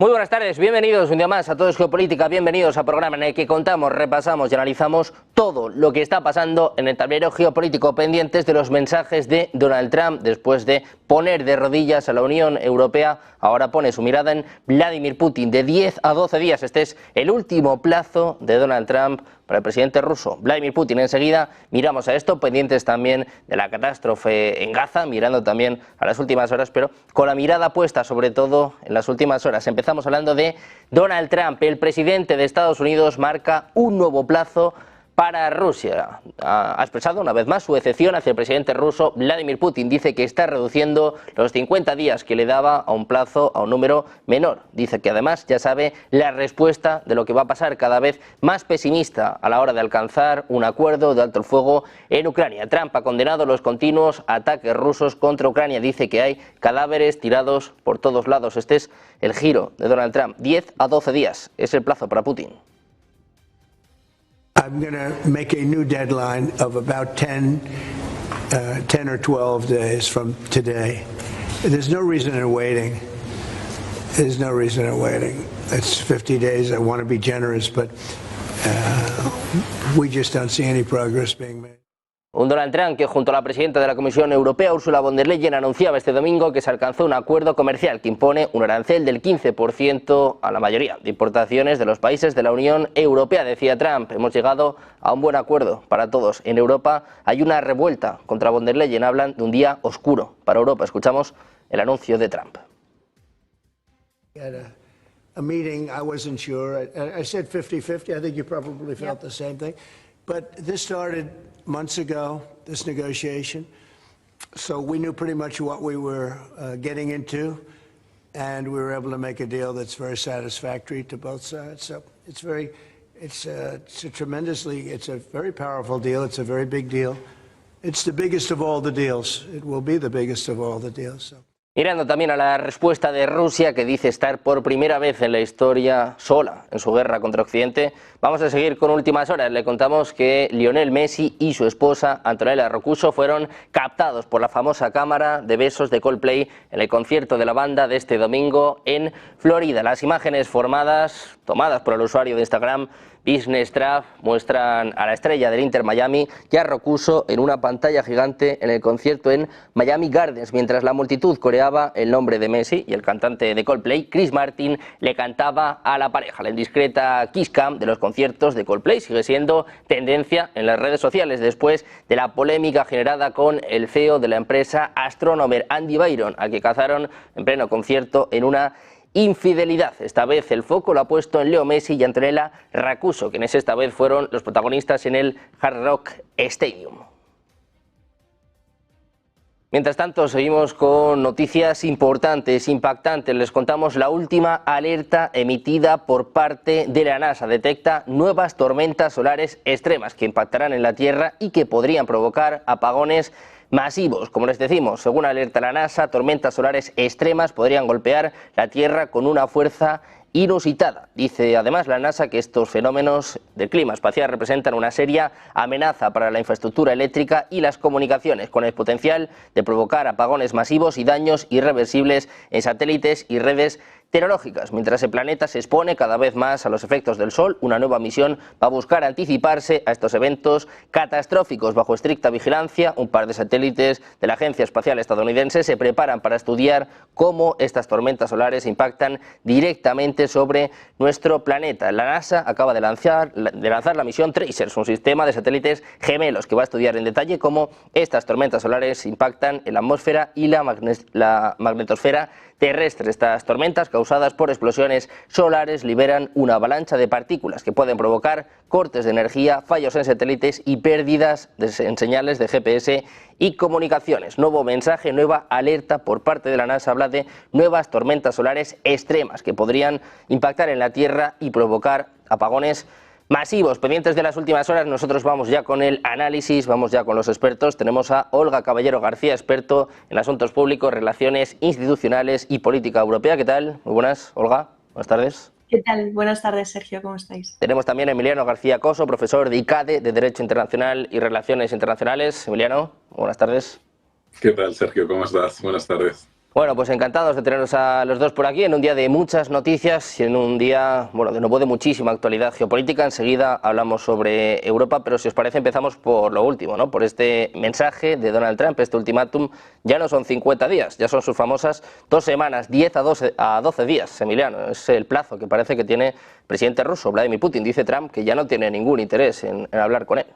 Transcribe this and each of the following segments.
Muy buenas tardes, bienvenidos un día más a Todo es Geopolítica, bienvenidos al programa en el que contamos, repasamos y analizamos todo lo que está pasando en el tablero geopolítico, pendientes de los mensajes de Donald Trump después de poner de rodillas a la Unión Europea. Ahora pone su mirada en Vladimir Putin. De 10 a 12 días, este es el último plazo de Donald Trump para el presidente ruso, Vladimir Putin. Enseguida miramos a esto, pendientes también de la catástrofe en Gaza, mirando también a las últimas horas, pero con la mirada puesta sobre todo en las últimas horas. Empezamos hablando de Donald Trump. El presidente de Estados Unidos marca un nuevo plazo para Rusia. Ha expresado una vez más su decepción hacia el presidente ruso Vladimir Putin. Dice que está reduciendo los 50 días que le daba a un plazo a un número menor. Dice que además ya sabe la respuesta de lo que va a pasar, cada vez más pesimista a la hora de alcanzar un acuerdo de alto el fuego en Ucrania. Trump ha condenado los continuos ataques rusos contra Ucrania. Dice que hay cadáveres tirados por todos lados. Este es el giro de Donald Trump. 10 a 12 días es el plazo para Putin. I'm going to make a new deadline of about 10 or 12 days from today. There's no reason in waiting. There's no reason in waiting. It's 50 days. I want to be generous, but we just don't see any progress being made. Un Donald Trump que junto a la presidenta de la Comisión Europea, Ursula von der Leyen, anunciaba este domingo que se alcanzó un acuerdo comercial que impone un arancel del 15% a la mayoría de importaciones de los países de la Unión Europea. Decía Trump, hemos llegado a un buen acuerdo para todos. En Europa hay una revuelta contra von der Leyen, hablan de un día oscuro para Europa. Escuchamos el anuncio de Trump. A meeting, I wasn't sure. I said 50-50. I think you probably felt the same thing. But this started months ago, this negotiation. So we knew pretty much what we were getting into, and we were able to make a deal that's very satisfactory to both sides. So it's a very powerful deal. It's a very big deal. It's the biggest of all the deals. It will be the biggest of all the deals. So. Mirando también a la respuesta de Rusia, que dice estar por primera vez en la historia sola en su guerra contra Occidente, vamos a seguir con últimas horas. Le contamos que Lionel Messi y su esposa Antonella Roccuzzo fueron captados por la famosa cámara de besos de Coldplay en el concierto de la banda de este domingo en Florida. Las imágenes tomadas por el usuario de Instagram Business Trap muestran a la estrella del Inter Miami y a Roccuzzo en una pantalla gigante en el concierto en Miami Gardens, mientras la multitud coreaba el nombre de Messi y el cantante de Coldplay, Chris Martin, le cantaba a la pareja. La indiscreta kiss cam de los conciertos de Coldplay sigue siendo tendencia en las redes sociales después de la polémica generada con el CEO de la empresa Astronomer, Andy Byron, al que cazaron en pleno concierto en una infidelidad. Esta vez el foco lo ha puesto en Leo Messi y Antonella Roccuzzo, quienes esta vez fueron los protagonistas en el Hard Rock Stadium. Mientras tanto, seguimos con noticias importantes, impactantes. Les contamos la última alerta emitida por parte de la NASA. Detecta nuevas tormentas solares extremas que impactarán en la Tierra y que podrían provocar apagones masivos. Como les decimos, según alerta la NASA, tormentas solares extremas podrían golpear la Tierra con una fuerza inusitada. Dice además la NASA que estos fenómenos del clima espacial representan una seria amenaza para la infraestructura eléctrica y las comunicaciones, con el potencial de provocar apagones masivos y daños irreversibles en satélites y redes tecnológicas. Mientras el planeta se expone cada vez más a los efectos del Sol, una nueva misión va a buscar anticiparse a estos eventos catastróficos. Bajo estricta vigilancia, un par de satélites de la Agencia Espacial Estadounidense se preparan para estudiar cómo estas tormentas solares impactan directamente sobre nuestro planeta. La NASA acaba de lanzar la misión Tracers, un sistema de satélites gemelos que va a estudiar en detalle cómo estas tormentas solares impactan en la atmósfera y la magnetosfera terrestre. Estas tormentas, causadas por explosiones solares, liberan una avalancha de partículas que pueden provocar cortes de energía, fallos en satélites y pérdidas en señales de GPS y comunicaciones. Nuevo mensaje, nueva alerta por parte de la NASA, habla de nuevas tormentas solares extremas que podrían impactar en la Tierra y provocar apagones masivos. Pendientes de las últimas horas, nosotros vamos ya con el análisis, vamos ya con los expertos. Tenemos a Olga Caballero García, experto en asuntos públicos, relaciones institucionales y política europea. ¿Qué tal? Muy buenas, Olga. Buenas tardes. ¿Qué tal? Buenas tardes, Sergio. ¿Cómo estáis? Tenemos también a Emiliano García Coso, profesor de ICADE, de Derecho Internacional y Relaciones Internacionales. Emiliano, buenas tardes. ¿Qué tal, Sergio? ¿Cómo estás? Buenas tardes. Bueno, pues encantados de teneros a los dos por aquí en un día de muchas noticias y en un día, bueno, de nuevo de muchísima actualidad geopolítica. Enseguida hablamos sobre Europa, pero si os parece empezamos por lo último, ¿no? Por este mensaje de Donald Trump, este ultimátum. Ya no son 50 días, ya son sus famosas 2 semanas, 10 a 12 días, Emiliano. Es el plazo que parece que tiene el presidente ruso, Vladimir Putin. Dice Trump que ya no tiene ningún interés en hablar con él.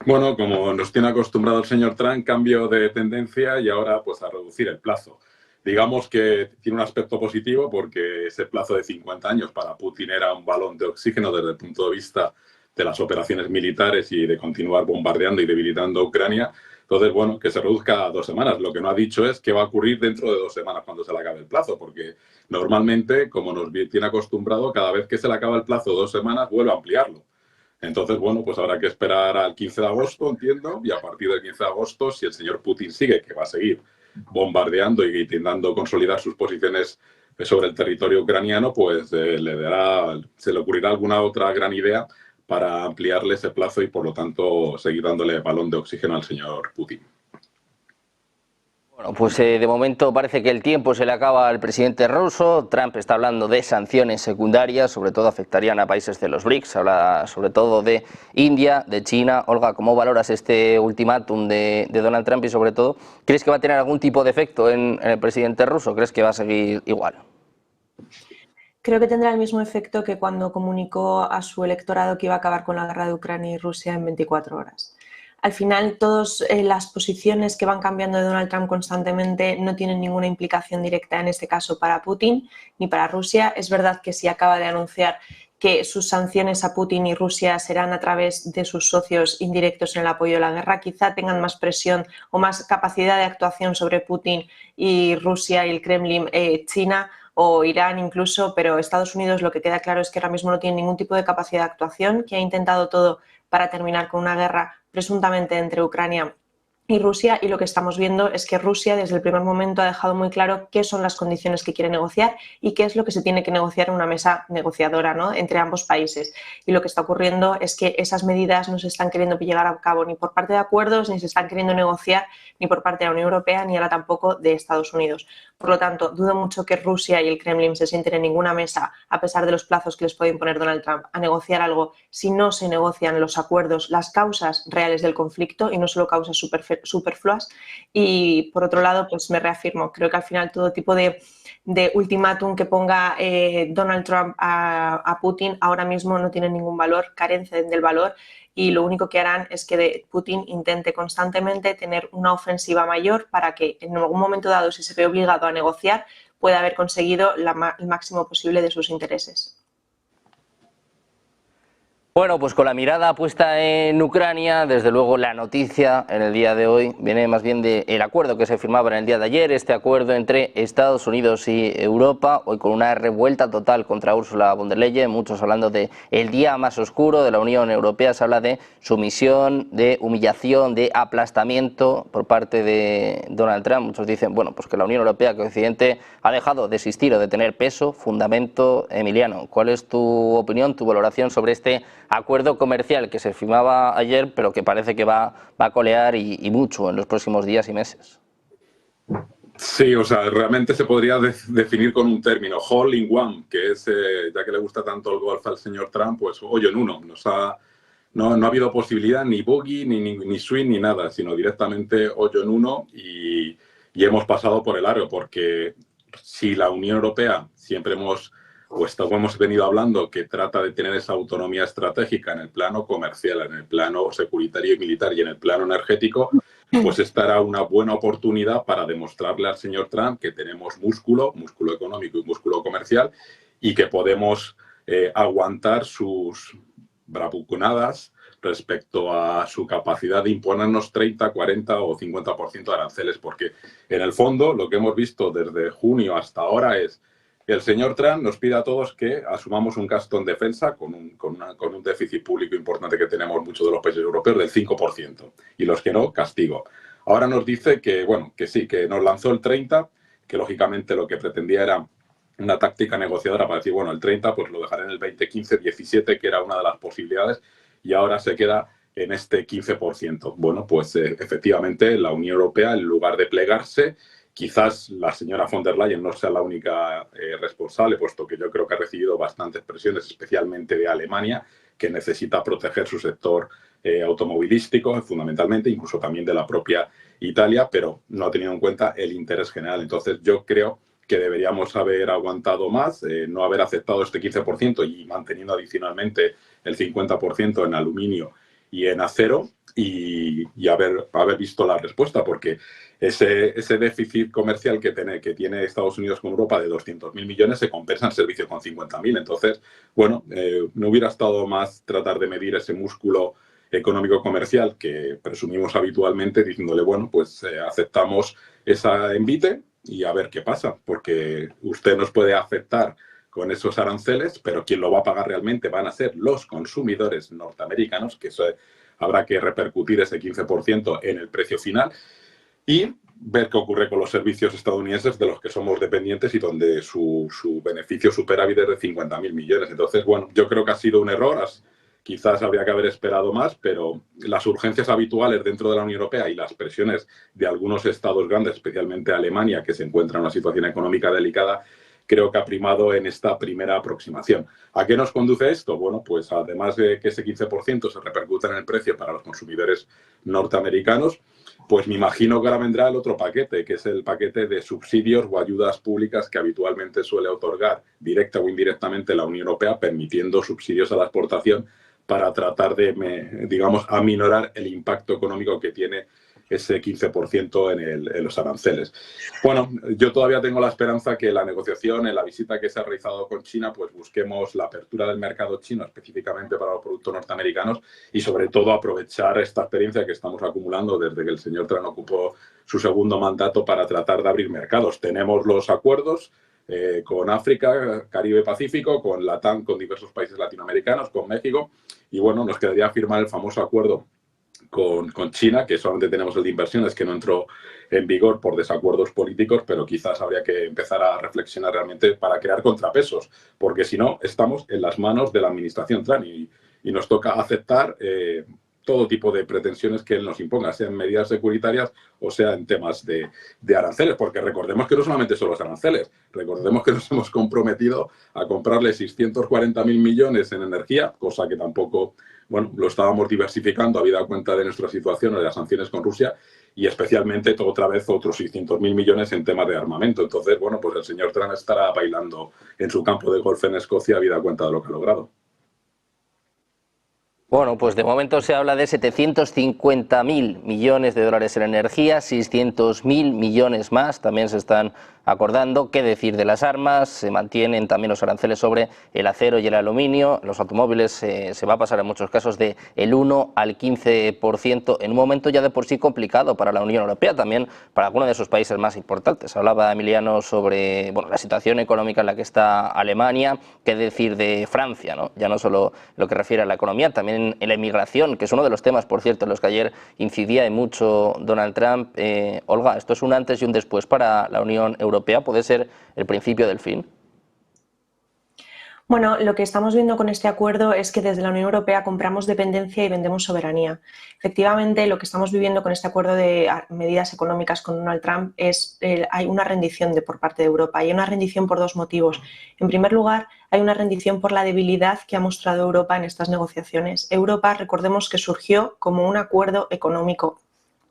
Bueno, como nos tiene acostumbrado el señor Trump, cambio de tendencia y ahora pues a reducir el plazo. Digamos que tiene un aspecto positivo porque ese plazo de 50 años para Putin era un balón de oxígeno desde el punto de vista de las operaciones militares y de continuar bombardeando y debilitando a Ucrania. Entonces, bueno, que se reduzca a 2 semanas. Lo que no ha dicho es qué va a ocurrir dentro de 2 semanas cuando se le acabe el plazo, porque normalmente, como nos tiene acostumbrado, cada vez que se le acaba el plazo 2 semanas, vuelve a ampliarlo. Entonces, bueno, pues habrá que esperar al 15 de agosto, entiendo, y a partir del 15 de agosto, si el señor Putin sigue, que va a seguir bombardeando y intentando consolidar sus posiciones sobre el territorio ucraniano, pues se le ocurrirá alguna otra gran idea para ampliarle ese plazo y, por lo tanto, seguir dándole balón de oxígeno al señor Putin. Bueno, pues de momento parece que el tiempo se le acaba al presidente ruso. Trump está hablando de sanciones secundarias, sobre todo afectarían a países de los BRICS, habla sobre todo de India, de China. Olga, ¿cómo valoras este ultimátum de Donald Trump y sobre todo, crees que va a tener algún tipo de efecto en el presidente ruso? ¿Crees que va a seguir igual? Creo que tendrá el mismo efecto que cuando comunicó a su electorado que iba a acabar con la guerra de Ucrania y Rusia en 24 horas. Al final, todas las posiciones que van cambiando de Donald Trump constantemente no tienen ninguna implicación directa, en este caso, para Putin ni para Rusia. Es verdad que si acaba de anunciar que sus sanciones a Putin y Rusia serán a través de sus socios indirectos en el apoyo a la guerra, quizá tengan más presión o más capacidad de actuación sobre Putin y Rusia y el Kremlin, China o Irán incluso, pero Estados Unidos lo que queda claro es que ahora mismo no tiene ningún tipo de capacidad de actuación, que ha intentado todo para terminar con una guerra presuntamente entre Ucrania y Rusia, y lo que estamos viendo es que Rusia desde el primer momento ha dejado muy claro qué son las condiciones que quiere negociar y qué es lo que se tiene que negociar en una mesa negociadora, ¿no?, entre ambos países. Y lo que está ocurriendo es que esas medidas no se están queriendo llevar a cabo ni por parte de acuerdos, ni se están queriendo negociar ni por parte de la Unión Europea, ni ahora tampoco de Estados Unidos. Por lo tanto, dudo mucho que Rusia y el Kremlin se sienten en ninguna mesa, a pesar de los plazos que les puede imponer Donald Trump, a negociar algo si no se negocian los acuerdos, las causas reales del conflicto y no solo causas superfluas. Y por otro lado, pues me reafirmo, creo que al final todo tipo de ultimátum que ponga Donald Trump a Putin ahora mismo no tiene ningún valor, carecen del valor, y lo único que harán es que Putin intente constantemente tener una ofensiva mayor para que en algún momento dado, si se ve obligado a negociar, pueda haber conseguido el máximo posible de sus intereses. Bueno, pues con la mirada puesta en Ucrania, desde luego la noticia en el día de hoy viene más bien del acuerdo que se firmaba en el día de ayer, este acuerdo entre Estados Unidos y Europa, hoy con una revuelta total contra Ursula von der Leyen, muchos hablando de el día más oscuro de la Unión Europea, se habla de sumisión, de humillación, de aplastamiento por parte de Donald Trump. Muchos dicen, bueno, pues que la Unión Europea, que Occidente ha dejado de existir o de tener peso, fundamento. Emiliano, ¿cuál es tu opinión, tu valoración sobre este acuerdo comercial que se firmaba ayer, pero que parece que va a colear y mucho en los próximos días y meses? Sí, o sea, realmente se podría definir con un término, all in one, que es, ya que le gusta tanto el golf al señor Trump, pues hoyo en uno. No ha habido posibilidad ni bogey, ni swing, ni nada, sino directamente hoyo en uno y hemos pasado por el aro, porque si la Unión Europea siempre hemos venido hablando que trata de tener esa autonomía estratégica en el plano comercial, en el plano securitario y militar y en el plano energético, pues esta era una buena oportunidad para demostrarle al señor Trump que tenemos músculo económico y músculo comercial y que podemos aguantar sus bravuconadas respecto a su capacidad de imponernos 30, 40 o 50% de aranceles, porque en el fondo lo que hemos visto desde junio hasta ahora es que el señor Trump nos pide a todos que asumamos un gasto en defensa con un déficit público importante que tenemos muchos de los países europeos del 5%. Y los que no, castigo. Ahora nos dice que, bueno, que sí, que nos lanzó el 30%, que lógicamente lo que pretendía era una táctica negociadora para decir, bueno, el 30% pues lo dejaré en el 20, 15, 17, que era una de las posibilidades, y ahora se queda en este 15%. Bueno, pues efectivamente la Unión Europea, en lugar de plegarse Quizás la señora von der Leyen no sea la única responsable, puesto que yo creo que ha recibido bastantes presiones, especialmente de Alemania, que necesita proteger su sector automovilístico, fundamentalmente, incluso también de la propia Italia, pero no ha tenido en cuenta el interés general. Entonces, yo creo que deberíamos haber aguantado más, no haber aceptado este 15% y manteniendo adicionalmente el 50% en aluminio y en acero, y haber visto la respuesta, porque ese déficit comercial que tiene Estados Unidos con Europa de 200.000 millones se compensa en servicio con 50.000. Entonces, bueno, no hubiera estado más tratar de medir ese músculo económico-comercial que presumimos habitualmente, diciéndole, bueno, pues aceptamos esa envite y a ver qué pasa, porque usted nos puede afectar con esos aranceles, pero quien lo va a pagar realmente van a ser los consumidores norteamericanos, que eso habrá que repercutir ese 15% en el precio final, y ver qué ocurre con los servicios estadounidenses de los que somos dependientes y donde su beneficio superávit es de 50.000 millones. Entonces, bueno, yo creo que ha sido un error. Quizás habría que haber esperado más, pero las urgencias habituales dentro de la Unión Europea y las presiones de algunos estados grandes, especialmente Alemania, que se encuentra en una situación económica delicada, creo que ha primado en esta primera aproximación. ¿A qué nos conduce esto? Bueno, pues además de que ese 15% se repercuta en el precio para los consumidores norteamericanos, pues me imagino que ahora vendrá el otro paquete, que es el paquete de subsidios o ayudas públicas que habitualmente suele otorgar directa o indirectamente la Unión Europea, permitiendo subsidios a la exportación para tratar de, digamos, aminorar el impacto económico que tiene ese 15% en los aranceles. Bueno, yo todavía tengo la esperanza que la negociación, en la visita que se ha realizado con China, pues busquemos la apertura del mercado chino específicamente para los productos norteamericanos y sobre todo aprovechar esta experiencia que estamos acumulando desde que el señor Trump ocupó su segundo mandato para tratar de abrir mercados. Tenemos los acuerdos con África, Caribe, Pacífico, con LATAM, con diversos países latinoamericanos, con México, y bueno, nos quedaría firmar el famoso acuerdo con China, que solamente tenemos el de inversiones, que no entró en vigor por desacuerdos políticos, pero quizás habría que empezar a reflexionar realmente para crear contrapesos, porque si no, estamos en las manos de la administración Trump y nos toca aceptar todo tipo de pretensiones que él nos imponga, sea en medidas securitarias o sea en temas de aranceles, porque recordemos que no solamente son los aranceles, recordemos que nos hemos comprometido a comprarle 640.000 millones en energía, cosa que tampoco, bueno, lo estábamos diversificando habida cuenta de nuestra situación o de las sanciones con Rusia, y especialmente otra vez otros 600.000 millones en temas de armamento. Entonces, bueno, pues el señor Trump estará bailando en su campo de golf en Escocia habida cuenta de lo que ha logrado. Bueno, pues de momento se habla de 750.000 millones de dólares en energía, 600.000 millones más también se están acordando. ¿Qué decir de las armas? Se mantienen también los aranceles sobre el acero y el aluminio. Los automóviles se va a pasar en muchos casos del 1 al 15% en un momento ya de por sí complicado para la Unión Europea, también para algunos de sus países más importantes. Hablaba Emiliano sobre la situación económica en la que está Alemania. ¿Qué decir de Francia, ¿no? Ya no solo lo que refiere a la economía, también en la inmigración, que es uno de los temas, por cierto, en los que ayer incidía mucho Donald Trump. Olga, ¿esto es un antes y un después para la Unión Europea? ¿Puede ser el principio del fin? Bueno, lo que estamos viendo con este acuerdo es que desde la Unión Europea compramos dependencia y vendemos soberanía. Efectivamente, lo que estamos viviendo con este acuerdo de medidas económicas con Donald Trump es hay una rendición por parte de Europa. Hay una rendición por dos motivos. En primer lugar, hay una rendición por la debilidad que ha mostrado Europa en estas negociaciones. Europa, recordemos que surgió como un acuerdo económico.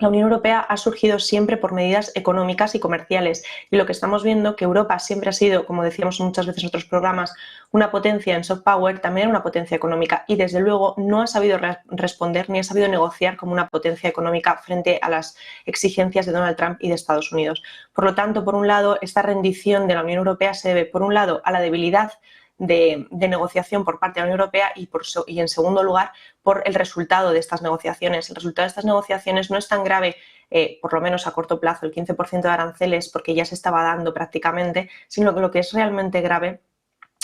La Unión Europea ha surgido siempre por medidas económicas y comerciales, y lo que estamos viendo es que Europa siempre ha sido, como decíamos muchas veces en otros programas, una potencia en soft power, también una potencia económica, y desde luego no ha sabido responder ni ha sabido negociar como una potencia económica frente a las exigencias de Donald Trump y de Estados Unidos. Por lo tanto, por un lado, esta rendición de la Unión Europea se debe, por un lado, a la debilidad de negociación por parte de la Unión Europea y en segundo lugar por el resultado de estas negociaciones. El resultado de estas negociaciones no es tan grave, por lo menos a corto plazo, el 15% de aranceles, porque ya se estaba dando prácticamente, sino que lo que es realmente grave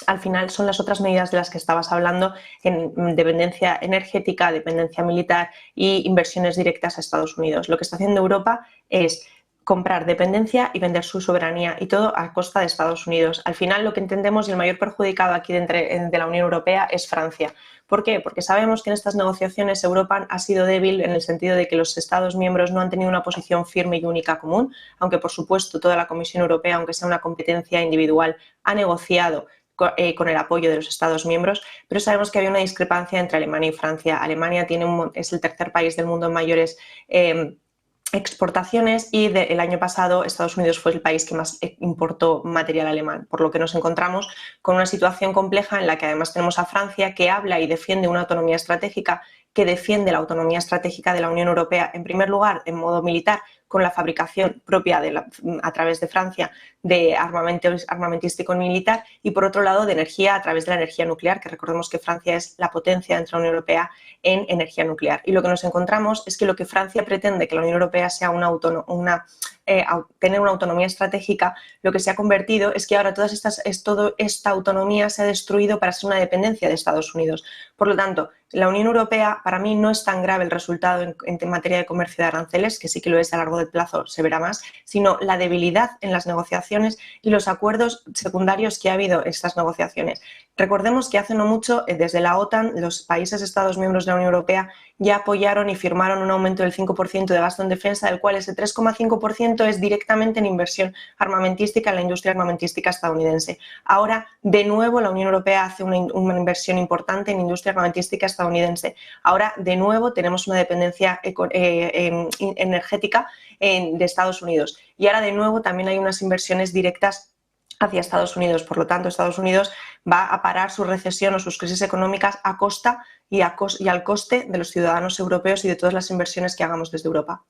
al final son las otras medidas de las que estabas hablando, en dependencia energética, dependencia militar y inversiones directas a Estados Unidos. Lo que está haciendo Europa es comprar dependencia y vender su soberanía, y todo a costa de Estados Unidos. Al final, lo que entendemos, y el mayor perjudicado aquí de la Unión Europea, es Francia. ¿Por qué? Porque sabemos que en estas negociaciones Europa ha sido débil en el sentido de que los Estados miembros no han tenido una posición firme y única común, aunque por supuesto toda la Comisión Europea, aunque sea una competencia individual, ha negociado con el apoyo de los Estados miembros, pero sabemos que había una discrepancia entre Alemania y Francia. Alemania es el tercer país del mundo en mayores exportaciones, y el año pasado Estados Unidos fue el país que más importó material alemán, por lo que nos encontramos con una situación compleja en la que además tenemos a Francia, que habla y defiende una autonomía estratégica, que defiende la autonomía estratégica de la Unión Europea, en primer lugar en modo militar, con la fabricación propia a través de Francia de armamento armamentístico y militar, y por otro lado de energía a través de la energía nuclear, que recordemos que Francia es la potencia dentro de la Unión Europea en energía nuclear. Y lo que nos encontramos es que lo que Francia pretende, que la Unión Europea sea tener una autonomía estratégica, lo que se ha convertido es que ahora toda esta autonomía se ha destruido para ser una dependencia de Estados Unidos. Por lo tanto, la Unión Europea, para mí, no es tan grave el resultado en materia de comercio de aranceles, que sí que lo es a largo del plazo, se verá más, sino la debilidad en las negociaciones y los acuerdos secundarios que ha habido en estas negociaciones. Recordemos que hace no mucho, desde la OTAN, los países Estados miembros de la Unión Europea ya apoyaron y firmaron un aumento del 5% de gasto en defensa, del cual ese 3,5% es directamente en inversión armamentística en la industria armamentística estadounidense. Ahora, de nuevo, la Unión Europea hace una inversión importante en industria armamentística estadounidense. Ahora, de nuevo, tenemos una dependencia energética de Estados Unidos. Y ahora, de nuevo, también hay unas inversiones directas hacia Estados Unidos. Por lo tanto, Estados Unidos va a parar su recesión o sus crisis económicas a costa y al coste de los ciudadanos europeos y de todas las inversiones que hagamos desde Europa.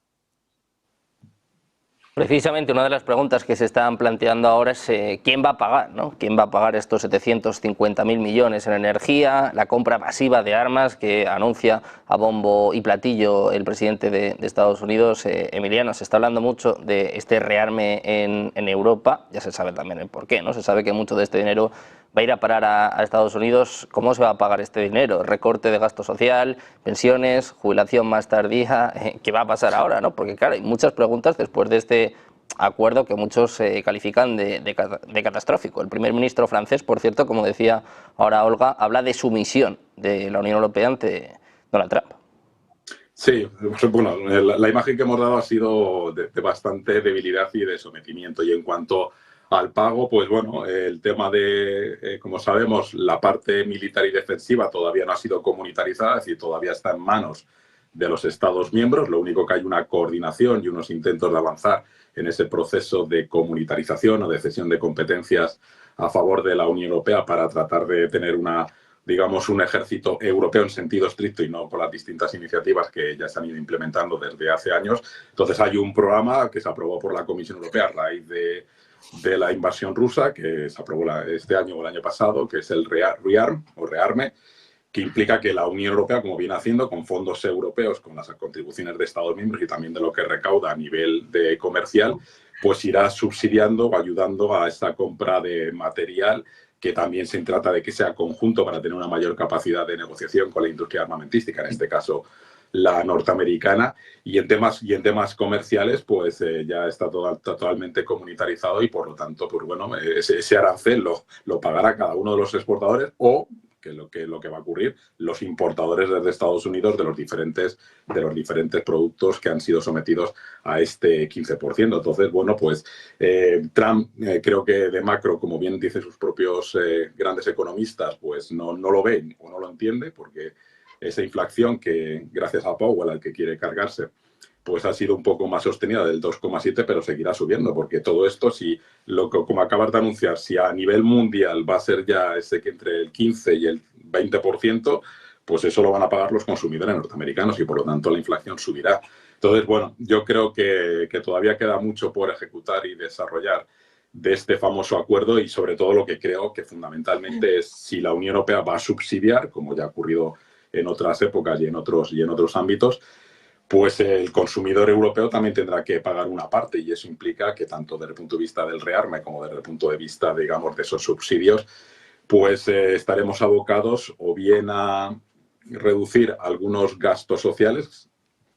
Precisamente una de las preguntas que se están planteando ahora es ¿quién va a pagar, ¿no? ¿Quién va a pagar estos 750.000 millones en energía, la compra masiva de armas que anuncia a bombo y platillo el presidente de Estados Unidos? Emiliano, se está hablando mucho de este rearme en Europa, ya se sabe también el porqué, ¿no? Se sabe que mucho de este dinero va a ir a parar a Estados Unidos. ¿Cómo se va a pagar este dinero? ¿Recorte de gasto social, pensiones, jubilación más tardía? ¿Qué va a pasar ahora, no? Porque claro, hay muchas preguntas después de este acuerdo que muchos califican de catastrófico. El primer ministro francés, por cierto, como decía ahora Olga, habla de sumisión de la Unión Europea ante Donald Trump. Sí, bueno, la imagen que hemos dado ha sido de bastante debilidad y de sometimiento. Y en cuanto al pago, pues bueno, el tema de, como sabemos, la parte militar y defensiva todavía no ha sido comunitarizada, es decir, todavía está en manos de los Estados miembros. Lo único que hay una coordinación y unos intentos de avanzar en ese proceso de comunitarización o de cesión de competencias a favor de la Unión Europea para tratar de tener digamos, un ejército europeo en sentido estricto y no por las distintas iniciativas que ya se han ido implementando desde hace años. Entonces hay un programa que se aprobó por la Comisión Europea a raíz de la invasión rusa, que se aprobó este año o el año pasado, que es el rearme, que implica que la Unión Europea, como viene haciendo con fondos europeos, con las contribuciones de Estados miembros y también de lo que recauda a nivel de comercial, pues irá subsidiando o ayudando a esta compra de material, que también se trata de que sea conjunto para tener una mayor capacidad de negociación con la industria armamentística, en este caso la norteamericana, y en temas comerciales pues ya está totalmente comunitarizado y por lo tanto pues bueno, ese arancel lo pagará cada uno de los exportadores o que lo que va a ocurrir, los importadores desde Estados Unidos de los diferentes productos que han sido sometidos a este 15%. Entonces, bueno, pues Trump creo que de macro, como bien dicen sus propios grandes economistas, pues no lo ve o no lo entiende, porque esa inflación que gracias a Powell, al que quiere cargarse, pues ha sido un poco más sostenida del 2,7, pero seguirá subiendo, porque todo esto, como acabas de anunciar, si a nivel mundial va a ser ya que entre el 15 y el 20%, pues eso lo van a pagar los consumidores norteamericanos y por lo tanto la inflación subirá. Entonces, bueno, yo creo que todavía queda mucho por ejecutar y desarrollar de este famoso acuerdo y sobre todo lo que creo que fundamentalmente es si la Unión Europea va a subsidiar, como ya ha ocurrido en otras épocas y en otros ámbitos, pues el consumidor europeo también tendrá que pagar una parte y eso implica que tanto desde el punto de vista del rearme como desde el punto de vista, digamos, de esos subsidios, pues estaremos abocados o bien a reducir algunos gastos sociales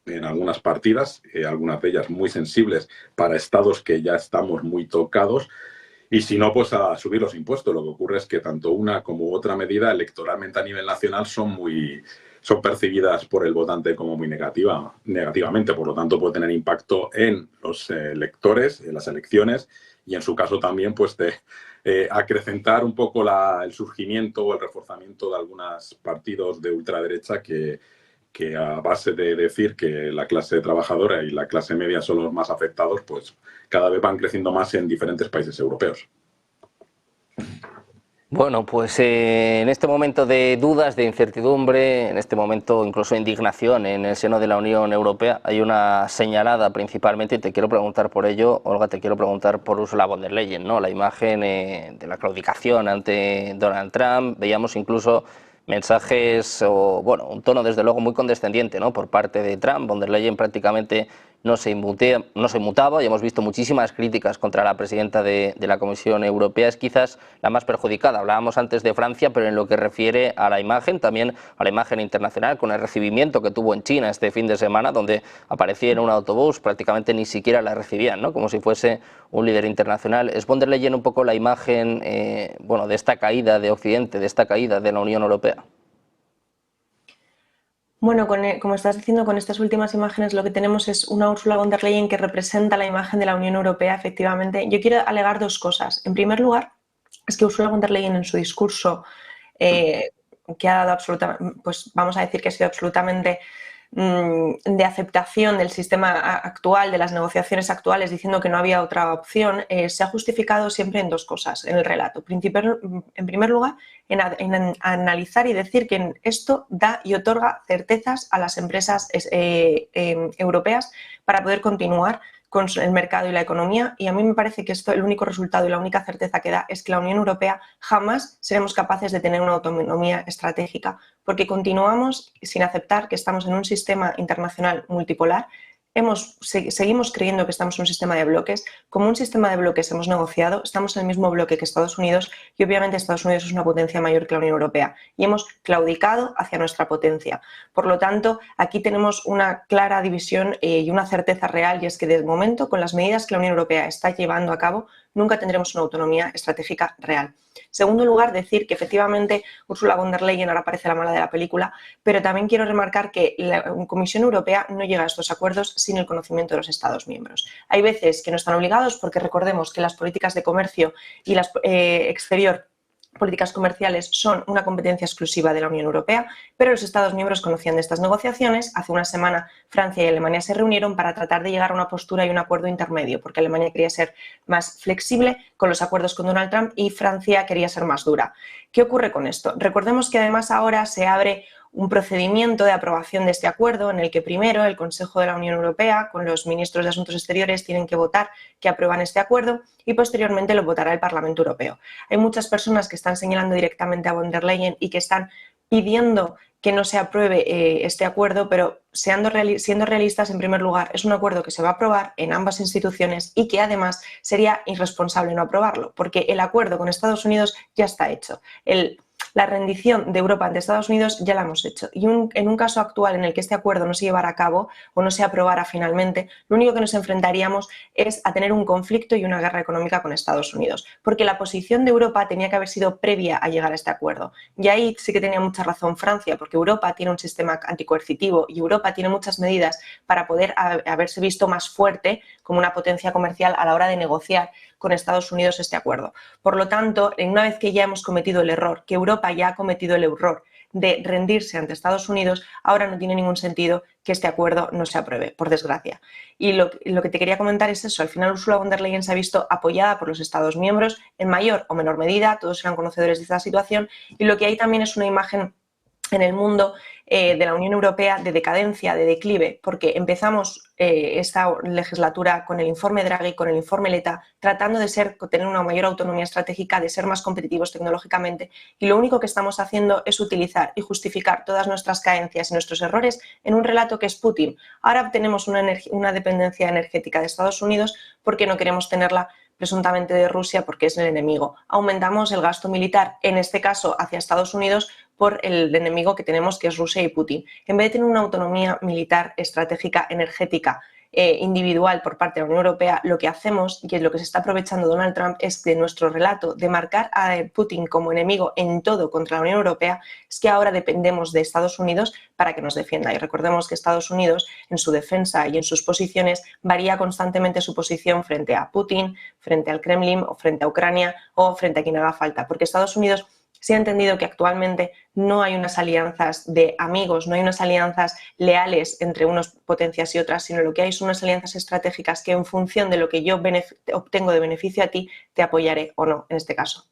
en algunas partidas, algunas de ellas muy sensibles para estados que ya estamos muy tocados, y si no, pues a subir los impuestos. Lo que ocurre es que tanto una como otra medida electoralmente a nivel nacional son percibidas por el votante como muy negativamente, por lo tanto puede tener impacto en los electores, en las elecciones, y en su caso también pues de acrecentar un poco el surgimiento o el reforzamiento de algunos partidos de ultraderecha que a base de decir que la clase trabajadora y la clase media son los más afectados, pues cada vez van creciendo más en diferentes países europeos. Bueno, pues en este momento de dudas, de incertidumbre, en este momento incluso de indignación en el seno de la Unión Europea, hay una señalada principalmente, y te quiero preguntar por ello, Olga, te quiero preguntar por Ursula von der Leyen, ¿no? La imagen de la claudicación ante Donald Trump, veíamos incluso mensajes o, bueno, un tono desde luego muy condescendiente, ¿no?, por parte de Trump. Von der Leyen prácticamente no se inmutaba y hemos visto muchísimas críticas contra la presidenta de la Comisión Europea. Es quizás la más perjudicada. Hablábamos antes de Francia, pero en lo que refiere a la imagen, también a la imagen internacional, con el recibimiento que tuvo en China este fin de semana, donde aparecía en un autobús, prácticamente ni siquiera la recibían, ¿no?, como si fuese un líder internacional. ¿Es von der Leyen un poco la imagen bueno, de esta caída de Occidente, de esta caída de la Unión Europea? Bueno, como estás diciendo, con estas últimas imágenes lo que tenemos es una Ursula von der Leyen que representa la imagen de la Unión Europea, efectivamente. Yo quiero alegar dos cosas. En primer lugar, es que Ursula von der Leyen en su discurso, que ha dado pues vamos a decir que ha sido absolutamente de aceptación del sistema actual, de las negociaciones actuales, diciendo que no había otra opción, se ha justificado siempre en dos cosas en el relato. En primer lugar, en analizar y decir que esto da y otorga certezas a las empresas europeas para poder continuar con el mercado y la economía, y a mí me parece que esto, el único resultado y la única certeza que da es que la Unión Europea jamás seremos capaces de tener una autonomía estratégica, porque continuamos sin aceptar que estamos en un sistema internacional multipolar. Seguimos creyendo que estamos en un sistema de bloques. Como un sistema de bloques hemos negociado, estamos en el mismo bloque que Estados Unidos, y obviamente Estados Unidos es una potencia mayor que la Unión Europea y hemos claudicado hacia nuestra potencia. Por lo tanto, aquí tenemos una clara división y una certeza real, y es que de momento, con las medidas que la Unión Europea está llevando a cabo, nunca tendremos una autonomía estratégica real. En segundo lugar, decir que efectivamente Ursula von der Leyen ahora parece la mala de la película, pero también quiero remarcar que la Comisión Europea no llega a estos acuerdos sin el conocimiento de los Estados miembros. Hay veces que no están obligados, porque recordemos que las políticas de comercio y las exterior, políticas comerciales, son una competencia exclusiva de la Unión Europea, pero los Estados miembros conocían de estas negociaciones. Hace una semana Francia y Alemania se reunieron para tratar de llegar a una postura y un acuerdo intermedio, porque Alemania quería ser más flexible con los acuerdos con Donald Trump y Francia quería ser más dura. ¿Qué ocurre con esto? Recordemos que además ahora se abre un procedimiento de aprobación de este acuerdo en el que primero el Consejo de la Unión Europea con los ministros de Asuntos Exteriores tienen que votar que aprueban este acuerdo y posteriormente lo votará el Parlamento Europeo. Hay muchas personas que están señalando directamente a von der Leyen y que están pidiendo que no se apruebe este acuerdo, pero siendo realistas, en primer lugar, es un acuerdo que se va a aprobar en ambas instituciones y que además sería irresponsable no aprobarlo, porque el acuerdo con Estados Unidos ya está hecho. La rendición de Europa ante Estados Unidos ya la hemos hecho, y en un caso actual en el que este acuerdo no se llevara a cabo o no se aprobara finalmente, lo único que nos enfrentaríamos es a tener un conflicto y una guerra económica con Estados Unidos, porque la posición de Europa tenía que haber sido previa a llegar a este acuerdo. Y ahí sí que tenía mucha razón Francia, porque Europa tiene un sistema anticoercitivo y Europa tiene muchas medidas para poder haberse visto más fuerte como una potencia comercial a la hora de negociar con Estados Unidos este acuerdo. Por lo tanto, una vez que ya hemos cometido el error, que Europa ya ha cometido el error de rendirse ante Estados Unidos, ahora no tiene ningún sentido que este acuerdo no se apruebe, por desgracia. Y lo que te quería comentar es eso. Al final Ursula von der Leyen se ha visto apoyada por los Estados miembros en mayor o menor medida, todos eran conocedores de esta situación, y lo que hay también es una imagen en el mundo de la Unión Europea de decadencia, de declive, porque empezamos esta legislatura con el informe Draghi, con el informe Letta, tratando de tener una mayor autonomía estratégica, de ser más competitivos tecnológicamente, y lo único que estamos haciendo es utilizar y justificar todas nuestras carencias y nuestros errores en un relato que es Putin. Ahora tenemos una dependencia energética de Estados Unidos porque no queremos tenerla presuntamente de Rusia porque es el enemigo. Aumentamos el gasto militar, en este caso hacia Estados Unidos, por el enemigo que tenemos, que es Rusia y Putin. En vez de tener una autonomía militar, estratégica, energética, individual por parte de la Unión Europea, lo que hacemos, y es lo que se está aprovechando Donald Trump, es de nuestro relato de marcar a Putin como enemigo en todo contra la Unión Europea, es que ahora dependemos de Estados Unidos para que nos defienda. Y recordemos que Estados Unidos, en su defensa y en sus posiciones, varía constantemente su posición frente a Putin, frente al Kremlin o frente a Ucrania o frente a quien haga falta, porque Estados Unidos se ha entendido que actualmente no hay unas alianzas de amigos, no hay unas alianzas leales entre unas potencias y otras, sino lo que hay son unas alianzas estratégicas que en función de lo que yo obtengo de beneficio a ti, te apoyaré o no, en este caso.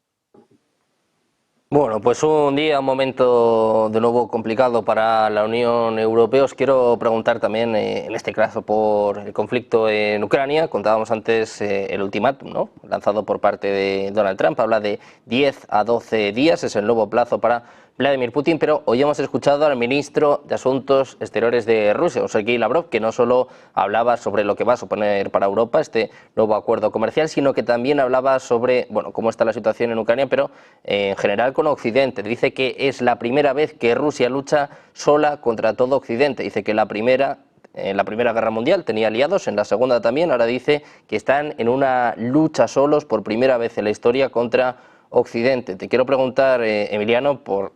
Bueno, pues un momento de nuevo complicado para la Unión Europea. Os quiero preguntar también, en este caso, por el conflicto en Ucrania. Contábamos antes el ultimátum, ¿no?, lanzado por parte de Donald Trump. Habla de 10 a 12 días, es el nuevo plazo para Vladimir Putin, pero hoy hemos escuchado al ministro de Asuntos Exteriores de Rusia, Sergei Lavrov, que no solo hablaba sobre lo que va a suponer para Europa este nuevo acuerdo comercial, sino que también hablaba sobre, bueno, cómo está la situación en Ucrania, pero en general con Occidente. Dice que es la primera vez que Rusia lucha sola contra todo Occidente. Dice que en la Primera Guerra Mundial tenía aliados, en la Segunda también. Ahora dice que están en una lucha solos por primera vez en la historia contra Occidente. Te quiero preguntar, Emiliano, por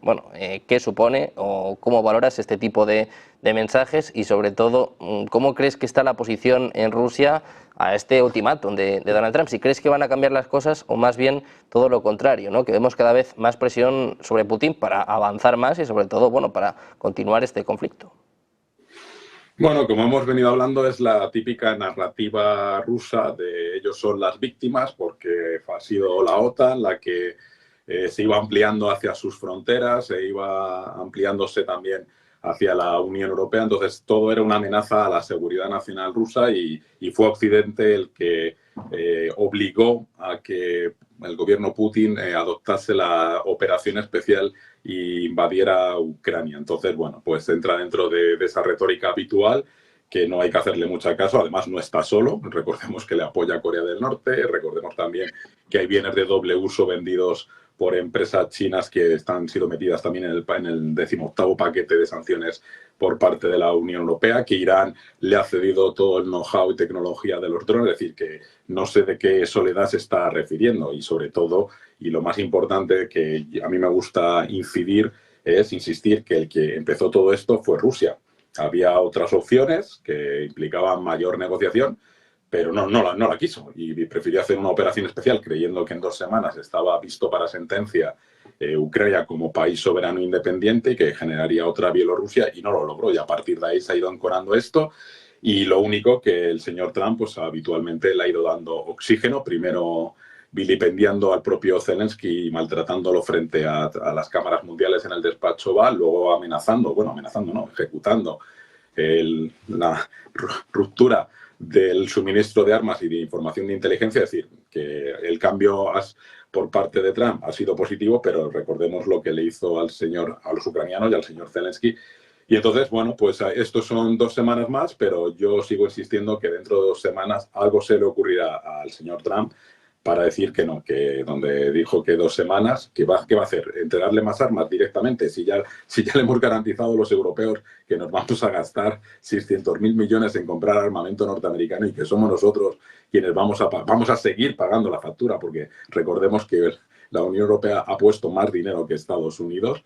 qué supone o cómo valoras este tipo de mensajes y, sobre todo, cómo crees que está la posición en Rusia a este ultimátum de Donald Trump. Si crees que van a cambiar las cosas o más bien todo lo contrario, ¿no?, que vemos cada vez más presión sobre Putin para avanzar más y, sobre todo, para continuar este conflicto. Bueno, como hemos venido hablando, es la típica narrativa rusa de ellos son las víctimas, porque ha sido la OTAN la que se iba ampliando hacia sus fronteras, se iba ampliándose también hacia la Unión Europea. Entonces todo era una amenaza a la seguridad nacional rusa y fue Occidente el que obligó a que el gobierno Putin adoptase la operación especial e invadiera Ucrania. Entonces, bueno, pues entra dentro de esa retórica habitual que no hay que hacerle mucho caso. Además, no está solo. Recordemos que le apoya Corea del Norte. Recordemos también que hay bienes de doble uso vendidos por empresas chinas que han sido metidas también en el 18º paquete de sanciones por parte de la Unión Europea, que Irán le ha cedido todo el know-how y tecnología de los drones. Es decir, que no sé de qué soledad se está refiriendo. Y sobre todo, y lo más importante que a mí me gusta insistir, que el que empezó todo esto fue Rusia. Había otras opciones que implicaban mayor negociación, pero no la quiso y prefirió hacer una operación especial creyendo que en 2 semanas estaba visto para sentencia Ucrania como país soberano independiente y que generaría otra Bielorrusia, y no lo logró, y a partir de ahí se ha ido ancorando esto. Y lo único que el señor Trump pues habitualmente le ha ido dando oxígeno, primero vilipendiando al propio Zelensky y maltratándolo frente a las cámaras mundiales en el despacho Oval, luego ejecutando la ruptura del suministro de armas y de información de inteligencia. Es decir, que el cambio por parte de Trump ha sido positivo, pero recordemos lo que le hizo a los ucranianos y al señor Zelensky. Y entonces, bueno, pues estos son 2 semanas más, pero yo sigo insistiendo que dentro de 2 semanas algo se le ocurrirá al señor Trump para decir que no, que donde dijo que 2 semanas, ¿qué va a hacer? ¿Entregarle más armas directamente? Si ya le hemos garantizado a los europeos que nos vamos a gastar 600.000 millones en comprar armamento norteamericano y que somos nosotros quienes vamos a seguir pagando la factura, porque recordemos que la Unión Europea ha puesto más dinero que Estados Unidos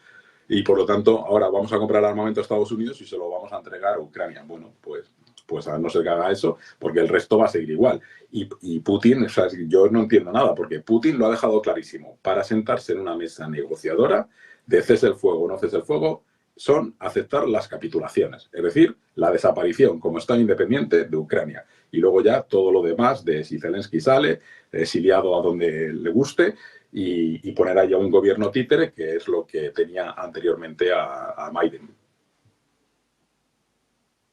y, por lo tanto, ahora vamos a comprar armamento a Estados Unidos y se lo vamos a entregar a Ucrania. Bueno, pues a no ser que haga eso, porque el resto va a seguir igual. Y Putin, yo no entiendo nada, porque Putin lo ha dejado clarísimo. Para sentarse en una mesa negociadora de cese el fuego o no cese el fuego, son aceptar las capitulaciones, es decir, la desaparición como Estado independiente de Ucrania. Y luego ya todo lo demás de si Zelensky sale, exiliado a donde le guste, y poner allá un gobierno títere, que es lo que tenía anteriormente a Biden.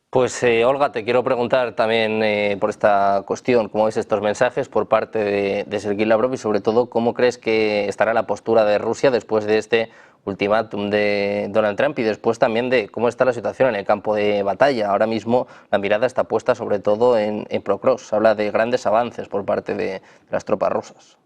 Pues Olga, te quiero preguntar también por esta cuestión, cómo ves estos mensajes por parte de Sergei Lavrov y, sobre todo, cómo crees que estará la postura de Rusia después de este ultimátum de Donald Trump y después también de cómo está la situación en el campo de batalla. Ahora mismo la mirada está puesta sobre todo en Prokrovsk. Habla de grandes avances por parte de las tropas rusas.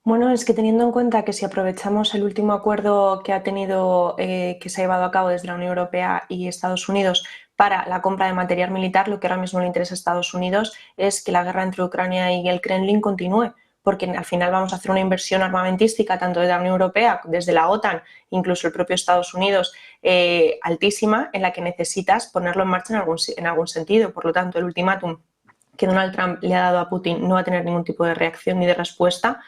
Bueno, es que teniendo en cuenta que si aprovechamos el último acuerdo que ha tenido, que se ha llevado a cabo desde la Unión Europea y Estados Unidos para la compra de material militar, lo que ahora mismo le interesa a Estados Unidos es que la guerra entre Ucrania y el Kremlin continúe, porque al final vamos a hacer una inversión armamentística tanto de la Unión Europea, desde la OTAN, incluso el propio Estados Unidos, altísima, en la que necesitas ponerlo en marcha en algún sentido. Por lo tanto, el ultimátum que Donald Trump le ha dado a Putin no va a tener ningún tipo de reacción ni de respuesta.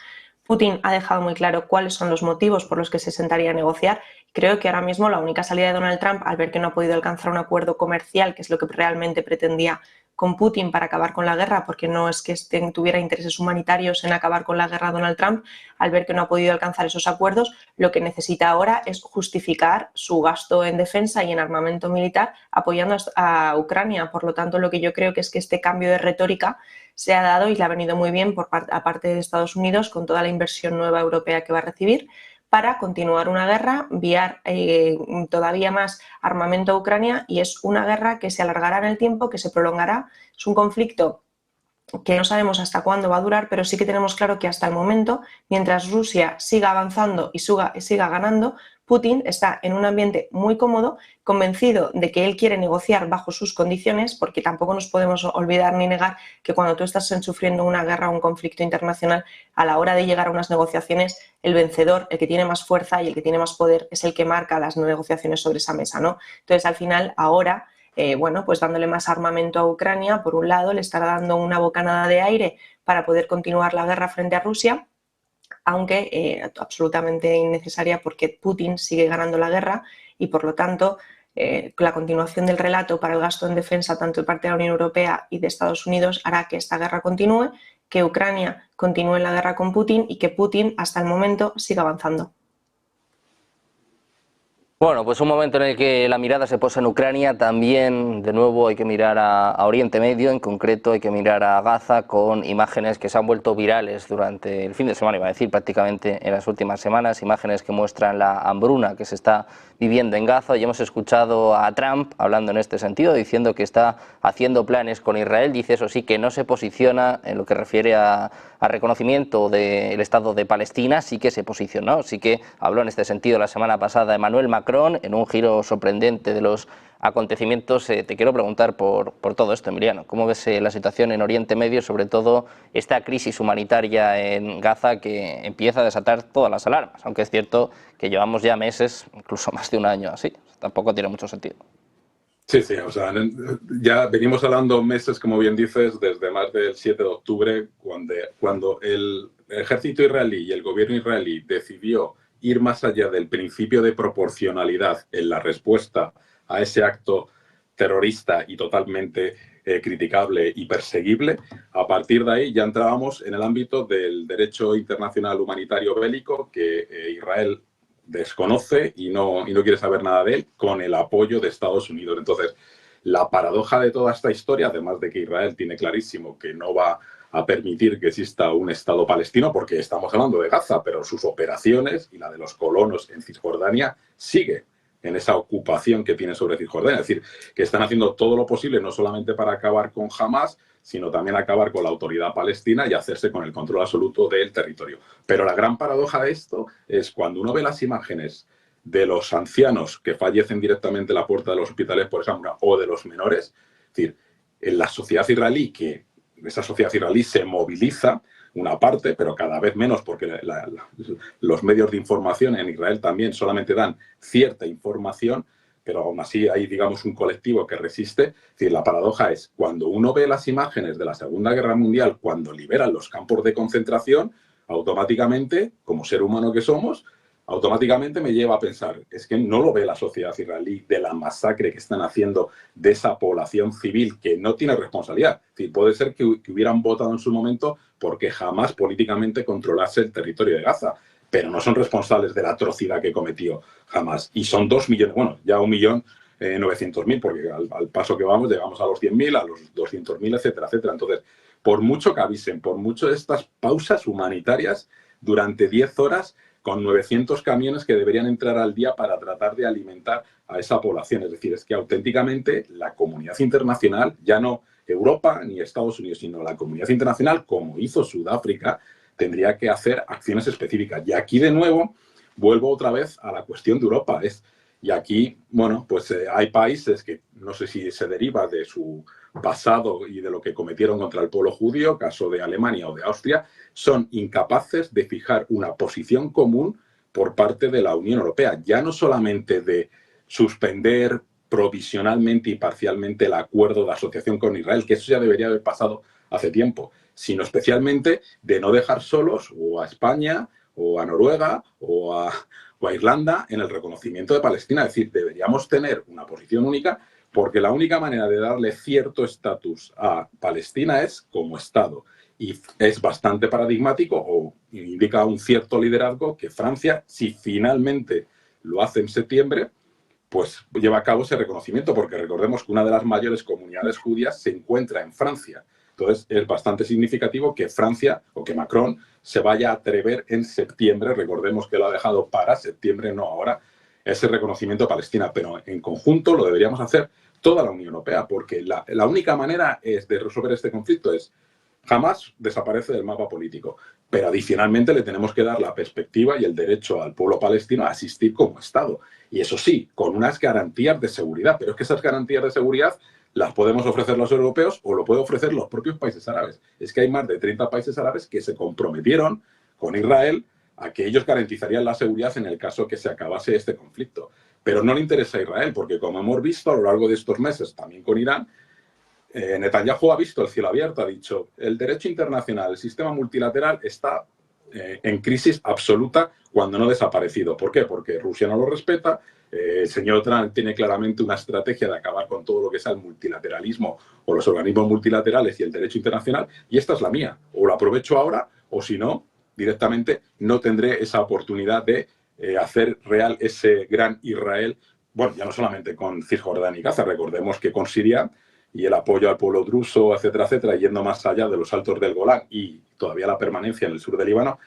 Putin ha dejado muy claro cuáles son los motivos por los que se sentaría a negociar. Creo que ahora mismo la única salida de Donald Trump, al ver que no ha podido alcanzar un acuerdo comercial, que es lo que realmente pretendía con Putin para acabar con la guerra, porque no es que tuviera intereses humanitarios en acabar con la guerra Donald Trump, al ver que no ha podido alcanzar esos acuerdos, lo que necesita ahora es justificar su gasto en defensa y en armamento militar apoyando a Ucrania. Por lo tanto, lo que yo creo que es que este cambio de retórica se ha dado y le ha venido muy bien aparte de Estados Unidos con toda la inversión nueva europea que va a recibir para continuar una guerra, enviar todavía más armamento a Ucrania, y es una guerra que se alargará en el tiempo, que se prolongará. Es un conflicto que no sabemos hasta cuándo va a durar, pero sí que tenemos claro que hasta el momento, mientras Rusia siga avanzando y siga ganando, Putin está en un ambiente muy cómodo, convencido de que él quiere negociar bajo sus condiciones, porque tampoco nos podemos olvidar ni negar que cuando tú estás sufriendo una guerra o un conflicto internacional, a la hora de llegar a unas negociaciones, el vencedor, el que tiene más fuerza y el que tiene más poder, es el que marca las negociaciones sobre esa mesa, ¿no? Entonces, al final, ahora, bueno, pues dándole más armamento a Ucrania, por un lado, le estará dando una bocanada de aire para poder continuar la guerra frente a Rusia, aunque absolutamente innecesaria, porque Putin sigue ganando la guerra y, por lo tanto, la continuación del relato para el gasto en defensa tanto de parte de la Unión Europea y de Estados Unidos hará que esta guerra continúe, que Ucrania continúe en la guerra con Putin y que Putin, hasta el momento, siga avanzando. Bueno, pues un momento en el que la mirada se posa en Ucrania, también de nuevo hay que mirar a Oriente Medio, en concreto hay que mirar a Gaza con imágenes que se han vuelto virales durante el fin de semana, iba a decir prácticamente en las últimas semanas, imágenes que muestran la hambruna que se está viviendo en Gaza, y hemos escuchado a Trump hablando en este sentido, diciendo que está haciendo planes con Israel, dice eso sí, que no se posiciona en lo que refiere a reconocimiento del Estado de Palestina, sí que se posicionó, sí que habló en este sentido la semana pasada Emmanuel Macron, en un giro sorprendente de los acontecimientos. Te quiero preguntar por todo esto, Emiliano, ¿cómo ves la situación en Oriente Medio, sobre todo esta crisis humanitaria en Gaza que empieza a desatar todas las alarmas, aunque es cierto que llevamos ya meses, incluso más de un año así, tampoco tiene mucho sentido? Sí, sí, o sea, ya venimos hablando meses, como bien dices, desde más del 7 de octubre, cuando el ejército israelí y el gobierno israelí decidió ir más allá del principio de proporcionalidad en la respuesta a ese acto terrorista y totalmente criticable y perseguible. A partir de ahí ya entrábamos en el ámbito del derecho internacional humanitario bélico, que Israel desconoce y no quiere saber nada de él, con el apoyo de Estados Unidos. Entonces, la paradoja de toda esta historia, además de que Israel tiene clarísimo que no va a permitir que exista un Estado palestino, porque estamos hablando de Gaza, pero sus operaciones y la de los colonos en Cisjordania sigue en esa ocupación que tiene sobre Cisjordania. Es decir, que están haciendo todo lo posible, no solamente para acabar con Hamas, sino también acabar con la autoridad palestina y hacerse con el control absoluto del territorio. Pero la gran paradoja de esto es cuando uno ve las imágenes de los ancianos que fallecen directamente en la puerta de los hospitales, por ejemplo, o de los menores, es decir, en la sociedad israelí, que esa sociedad israelí se moviliza, una parte, pero cada vez menos, porque los medios de información en Israel también solamente dan cierta información, pero aún así hay, digamos, un colectivo que resiste. Es decir, la paradoja es, cuando uno ve las imágenes de la Segunda Guerra Mundial, cuando liberan los campos de concentración, automáticamente, como ser humano que somos, automáticamente me lleva a pensar, es que no lo ve la sociedad israelí de la masacre que están haciendo de esa población civil que no tiene responsabilidad. Es decir, puede ser que hubieran votado en su momento porque jamás políticamente controlase el territorio de Gaza, pero no son responsables de la atrocidad que cometió Hamas. Y son 2 millones, bueno, ya 1.900.000, porque al paso que vamos llegamos a los 100.000, a los 200.000, etcétera, etcétera. Entonces, por mucho que avisen, por mucho de estas pausas humanitarias durante 10 horas, con 900 camiones que deberían entrar al día para tratar de alimentar a esa población. Es decir, es que auténticamente la comunidad internacional, ya no Europa ni Estados Unidos, sino la comunidad internacional, como hizo Sudáfrica, tendría que hacer acciones específicas. Y aquí, de nuevo, vuelvo otra vez a la cuestión de Europa. Y aquí, bueno, pues hay países que no sé si se deriva de su pasado y de lo que cometieron contra el pueblo judío, caso de Alemania o de Austria, son incapaces de fijar una posición común por parte de la Unión Europea, ya no solamente de suspender provisionalmente y parcialmente el acuerdo de asociación con Israel, que eso ya debería haber pasado hace tiempo, sino especialmente de no dejar solos o a España o a Noruega o a Irlanda en el reconocimiento de Palestina. Es decir, deberíamos tener una posición única, porque la única manera de darle cierto estatus a Palestina es como Estado. Y es bastante paradigmático o indica un cierto liderazgo que Francia, si finalmente lo hace en septiembre, pues lleva a cabo ese reconocimiento, porque recordemos que una de las mayores comunidades judías se encuentra en Francia. Entonces, es bastante significativo que Francia o que Macron se vaya a atrever en septiembre, recordemos que lo ha dejado para septiembre, no ahora, ese reconocimiento a Palestina, pero en conjunto lo deberíamos hacer toda la Unión Europea, porque la única manera de resolver este conflicto es jamás desaparece del mapa político, pero adicionalmente le tenemos que dar la perspectiva y el derecho al pueblo palestino a existir como Estado. Y eso sí, con unas garantías de seguridad, pero es que esas garantías de seguridad las podemos ofrecer los europeos o lo pueden ofrecer los propios países árabes. Es que hay más de 30 países árabes que se comprometieron con Israel a que ellos garantizarían la seguridad en el caso que se acabase este conflicto. Pero no le interesa a Israel, porque como hemos visto a lo largo de estos meses, también con Irán, Netanyahu ha visto el cielo abierto, ha dicho, el derecho internacional, el sistema multilateral está en crisis absoluta, cuando no desaparecido. ¿Por qué? Porque Rusia no lo respeta. El señor Trump tiene claramente una estrategia de acabar con todo lo que sea el multilateralismo o los organismos multilaterales y el derecho internacional, y esta es la mía. O lo aprovecho ahora, o si no, directamente no tendré esa oportunidad de hacer real ese gran Israel, bueno, ya no solamente con Cisjordania y Gaza, recordemos que con Siria y el apoyo al pueblo druso, etcétera, etcétera, yendo más allá de los altos del Golán y todavía la permanencia en el sur del Líbano,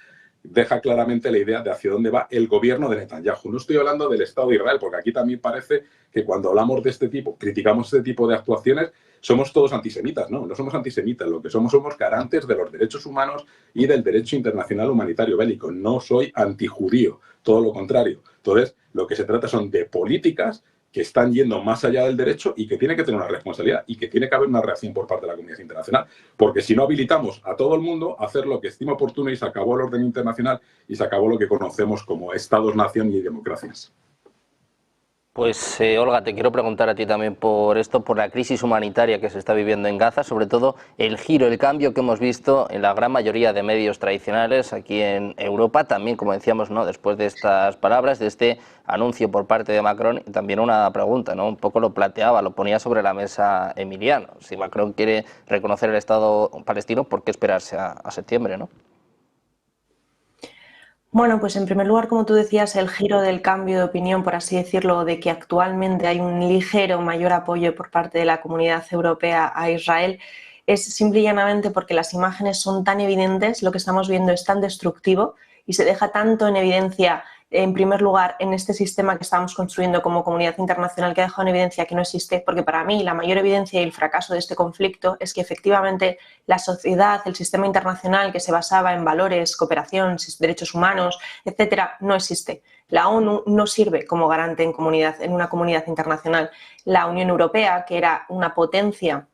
deja claramente la idea de hacia dónde va el gobierno de Netanyahu. No estoy hablando del Estado de Israel, porque aquí también parece que cuando hablamos de este tipo, criticamos este tipo de actuaciones, somos todos antisemitas. No, no somos antisemitas, lo que somos garantes de los derechos humanos y del derecho internacional humanitario bélico. No soy antijudío, todo lo contrario. Entonces, lo que se trata son de políticas que están yendo más allá del derecho y que tiene que tener una responsabilidad y que tiene que haber una reacción por parte de la comunidad internacional. Porque si no habilitamos a todo el mundo a hacer lo que estima oportuno y se acabó el orden internacional y se acabó lo que conocemos como estados-nación y democracias. Pues Olga, te quiero preguntar a ti también por esto, por la crisis humanitaria que se está viviendo en Gaza, sobre todo el giro, el cambio que hemos visto en la gran mayoría de medios tradicionales aquí en Europa, también, como decíamos, ¿no?, después de estas palabras, de este anuncio por parte de Macron, y también una pregunta, ¿no?, un poco lo planteaba, lo ponía sobre la mesa Emiliano. Si Macron quiere reconocer el Estado palestino, ¿por qué esperarse a septiembre, no? Bueno, pues en primer lugar, como tú decías, el giro del cambio de opinión, por así decirlo, de que actualmente hay un ligero mayor apoyo por parte de la comunidad europea a Israel, es simple y llanamente porque las imágenes son tan evidentes, lo que estamos viendo es tan destructivo y se deja tanto en evidencia, en primer lugar, en este sistema que estamos construyendo como comunidad internacional, que ha dejado en evidencia que no existe, porque para mí la mayor evidencia y el fracaso de este conflicto es que efectivamente la sociedad, el sistema internacional que se basaba en valores, cooperación, derechos humanos, etcétera, no existe. La ONU no sirve como garante en una comunidad internacional. La Unión Europea, que era una potencia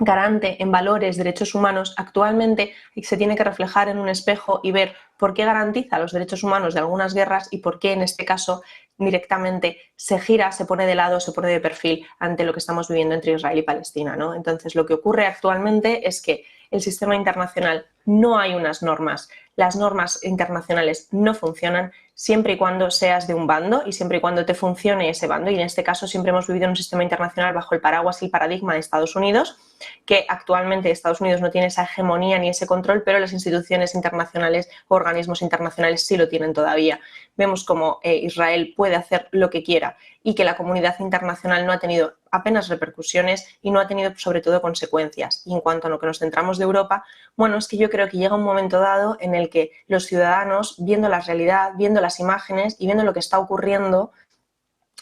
garante en valores, derechos humanos, actualmente se tiene que reflejar en un espejo y ver por qué garantiza los derechos humanos de algunas guerras y por qué en este caso directamente se gira, se pone de lado, se pone de perfil ante lo que estamos viviendo entre Israel y Palestina, ¿no? Entonces, lo que ocurre actualmente es que el sistema internacional no hay unas normas. Las normas internacionales no funcionan siempre y cuando seas de un bando y siempre y cuando te funcione ese bando. Y en este caso siempre hemos vivido en un sistema internacional bajo el paraguas y el paradigma de Estados Unidos, que actualmente Estados Unidos no tiene esa hegemonía ni ese control, pero las instituciones internacionales o organismos internacionales sí lo tienen todavía. Vemos cómo Israel puede hacer lo que quiera y que la comunidad internacional no ha tenido apenas repercusiones y no ha tenido sobre todo consecuencias. Y en cuanto a lo que nos centramos de Europa, bueno, es que yo creo que llega un momento dado en el que los ciudadanos, viendo la realidad, viendo las imágenes y viendo lo que está ocurriendo,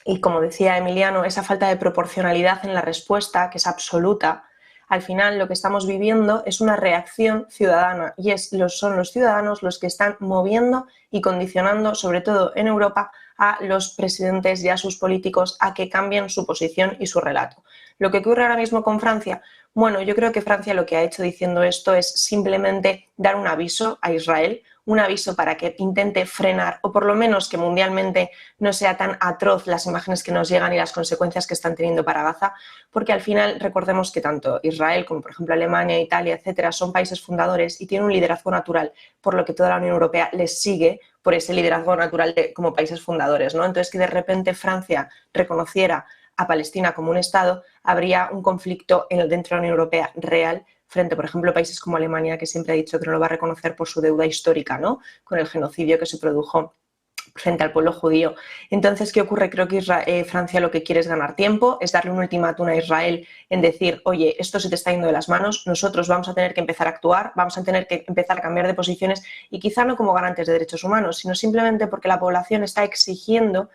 y como decía Emiliano, esa falta de proporcionalidad en la respuesta, que es absoluta, Al final lo que estamos viviendo es una reacción ciudadana y son los ciudadanos los que están moviendo y condicionando, sobre todo en Europa, a los presidentes y a sus políticos a que cambien su posición y su relato. Lo que ocurre ahora mismo con Francia, bueno, yo creo que Francia lo que ha hecho diciendo esto es simplemente dar un aviso a Israel, un aviso para que intente frenar, o por lo menos que mundialmente no sea tan atroz las imágenes que nos llegan y las consecuencias que están teniendo para Gaza, porque al final recordemos que tanto Israel como por ejemplo Alemania, Italia, etcétera, son países fundadores y tienen un liderazgo natural, por lo que toda la Unión Europea les sigue por ese liderazgo natural como países fundadores, ¿no? Entonces, que de repente Francia reconociera a Palestina como un Estado, habría un conflicto dentro de la Unión Europea real frente, por ejemplo, a países como Alemania, que siempre ha dicho que no lo va a reconocer por su deuda histórica, ¿no?, con el genocidio que se produjo frente al pueblo judío. Entonces, ¿qué ocurre? Creo que Francia lo que quiere es ganar tiempo, es darle un ultimátum a Israel en decir, oye, esto se te está yendo de las manos, nosotros vamos a tener que empezar a actuar, vamos a tener que empezar a cambiar de posiciones, y quizá no como garantes de derechos humanos, sino simplemente porque la población está exigiendo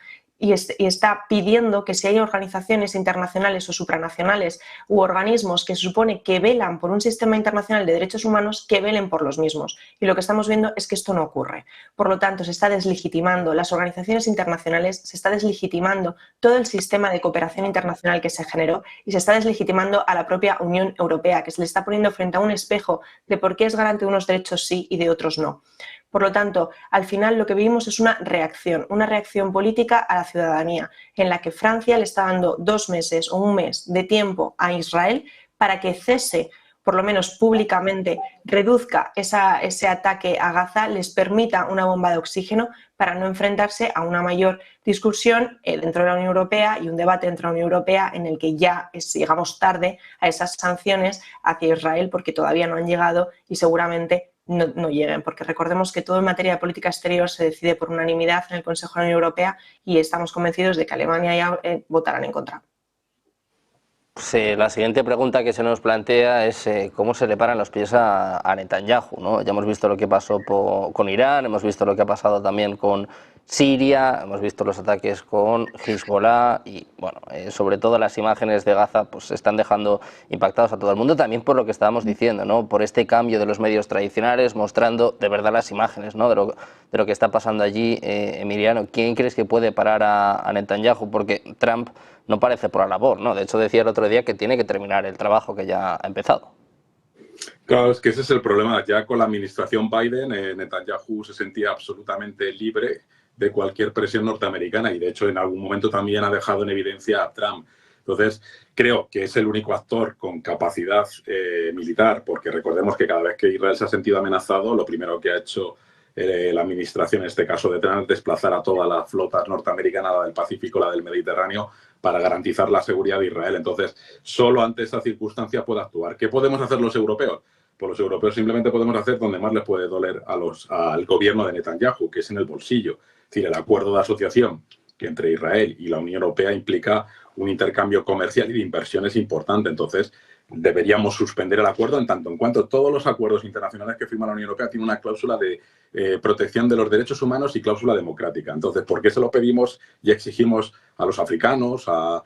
y está pidiendo que si hay organizaciones internacionales o supranacionales u organismos que se supone que velan por un sistema internacional de derechos humanos, que velen por los mismos. Y lo que estamos viendo es que esto no ocurre. Por lo tanto, se está deslegitimando las organizaciones internacionales, se está deslegitimando todo el sistema de cooperación internacional que se generó y se está deslegitimando a la propia Unión Europea, que se le está poniendo frente a un espejo de por qué es garante de unos derechos sí y de otros no. Por lo tanto, al final lo que vivimos es una reacción política a la ciudadanía, en la que Francia le está dando 2 meses o 1 mes de tiempo a Israel para que cese, por lo menos públicamente, reduzca ese ataque a Gaza, les permita una bomba de oxígeno para no enfrentarse a una mayor discusión dentro de la Unión Europea y un debate dentro de la Unión Europea en el que ya llegamos tarde a esas sanciones hacia Israel porque todavía no han llegado y seguramente no lleguen, porque recordemos que todo en materia de política exterior se decide por unanimidad en el Consejo de la Unión Europea y estamos convencidos de que Alemania ya votarán en contra. Sí, la siguiente pregunta que se nos plantea es cómo se le paran los pies a Netanyahu, ¿no? Ya hemos visto lo que pasó con Irán, hemos visto lo que ha pasado también con Siria, hemos visto los ataques con Hezbollah y, bueno, sobre todo las imágenes de Gaza pues están dejando impactados a todo el mundo, también por lo que estábamos diciendo, ¿no?, por este cambio de los medios tradicionales, mostrando de verdad las imágenes, ¿no?, de lo que está pasando allí. Emiliano, ¿quién crees que puede parar a Netanyahu? Porque Trump no parece por la labor, ¿no? De hecho, decía el otro día que tiene que terminar el trabajo que ya ha empezado. Claro, es que ese es el problema. Ya con la administración Biden, Netanyahu se sentía absolutamente libre de cualquier presión norteamericana y, de hecho, en algún momento también ha dejado en evidencia a Trump. Entonces, creo que es el único actor con capacidad militar, porque recordemos que cada vez que Israel se ha sentido amenazado, lo primero que ha hecho la administración, en este caso de Trump, es desplazar a todas las flotas norteamericanas, la del Pacífico, la del Mediterráneo, para garantizar la seguridad de Israel. Entonces, solo ante esa circunstancia puede actuar. ¿Qué podemos hacer los europeos? Pues los europeos simplemente podemos hacer donde más les puede doler al gobierno de Netanyahu, que es en el bolsillo. Es decir, el acuerdo de asociación que entre Israel y la Unión Europea implica un intercambio comercial y de inversiones importante. Entonces, deberíamos suspender el acuerdo en tanto en cuanto todos los acuerdos internacionales que firma la Unión Europea tienen una cláusula de protección de los derechos humanos y cláusula democrática. Entonces, ¿por qué se lo pedimos y exigimos a los africanos, a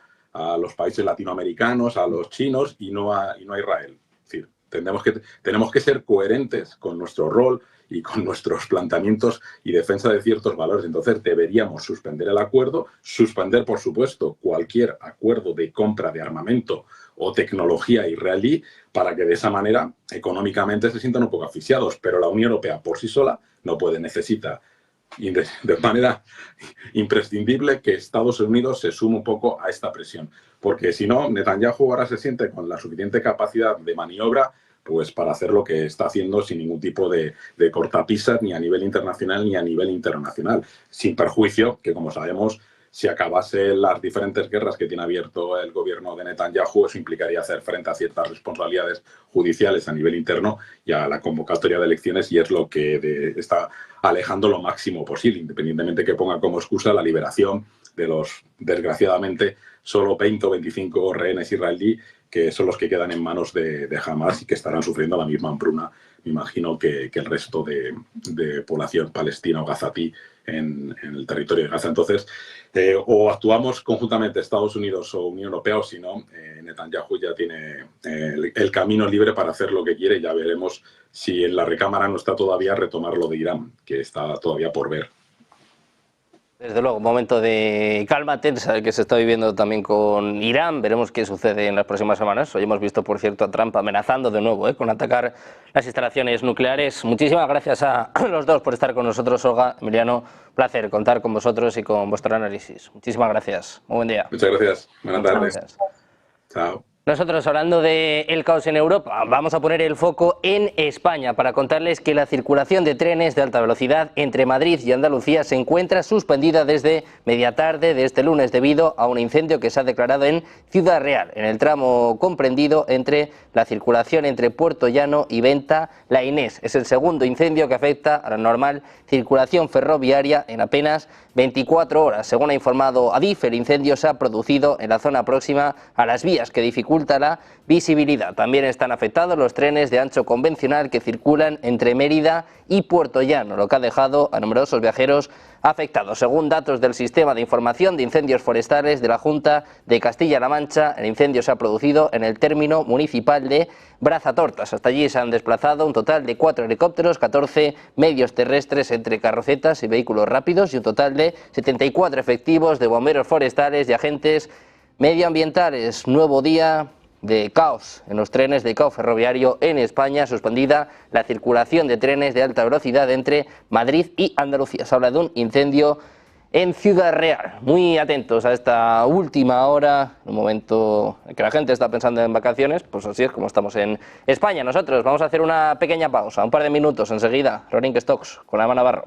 los países latinoamericanos, a los chinos y no a Israel? Es decir, tenemos que ser coherentes con nuestro rol y con nuestros planteamientos y defensa de ciertos valores. Entonces, deberíamos suspender el acuerdo, suspender, por supuesto, cualquier acuerdo de compra de armamento o tecnología israelí para que de esa manera económicamente se sientan un poco asfixiados. Pero la Unión Europea por sí sola no puede, necesita de manera imprescindible que Estados Unidos se sume un poco a esta presión. Porque si no, Netanyahu ahora se siente con la suficiente capacidad de maniobra pues para hacer lo que está haciendo sin ningún tipo de cortapisas ni a nivel internacional ni a nivel internacional. Sin perjuicio que, como sabemos, si acabase las diferentes guerras que tiene abierto el gobierno de Netanyahu, eso implicaría hacer frente a ciertas responsabilidades judiciales a nivel interno y a la convocatoria de elecciones, y es lo que está alejando lo máximo posible, independientemente que ponga como excusa la liberación de los, desgraciadamente, solo 20 o 25 rehenes israelíes que son los que quedan en manos de Hamas y que estarán sufriendo la misma hambruna, me imagino, que el resto de población palestina o gazatí en el territorio de Gaza. Entonces, o actuamos conjuntamente Estados Unidos o Unión Europea, o si no, Netanyahu ya tiene el camino libre para hacer lo que quiere. Ya veremos si en la recámara no está todavía retomar lo de Irán, que está todavía por ver. Desde luego, un momento de calma tensa el que se está viviendo también con Irán. Veremos qué sucede en las próximas semanas. Hoy hemos visto, por cierto, a Trump amenazando de nuevo con atacar las instalaciones nucleares. Muchísimas gracias a los dos por estar con nosotros, Olga, Emiliano. Placer contar con vosotros y con vuestro análisis. Muchísimas gracias. Muy buen día. Muchas gracias. Buenas tardes. Gracias. Chao. Nosotros, hablando del caos en Europa, vamos a poner el foco en España para contarles que la circulación de trenes de alta velocidad entre Madrid y Andalucía se encuentra suspendida desde media tarde de este lunes debido a un incendio que se ha declarado en Ciudad Real, en el tramo comprendido entre la circulación entre Puerto Llano y Venta La Inés. Es el segundo incendio que afecta a la normal circulación ferroviaria en apenas 24 horas. Según ha informado Adif, el incendio se ha producido en la zona próxima a las vías que dificulta la visibilidad. También están afectados los trenes de ancho convencional que circulan entre Mérida y Puerto Llano, lo que ha dejado a numerosos viajeros afectados. Según datos del Sistema de Información de Incendios Forestales de la Junta de Castilla-La Mancha, el incendio se ha producido en el término municipal de Brazatortas. Hasta allí se han desplazado un total de 4 helicópteros, 14 medios terrestres entre carrocetas y vehículos rápidos y un total de 74 efectivos de bomberos forestales y agentes medioambientales. Nuevo día de caos en los trenes, de caos ferroviario en España, suspendida la circulación de trenes de alta velocidad entre Madrid y Andalucía. Se habla de un incendio en Ciudad Real. Muy atentos a esta última hora, en un momento en que la gente está pensando en vacaciones, pues así es como estamos en España. Nosotros vamos a hacer una pequeña pausa, un par de minutos, enseguida, Rolling Stocks con Ama Navarro.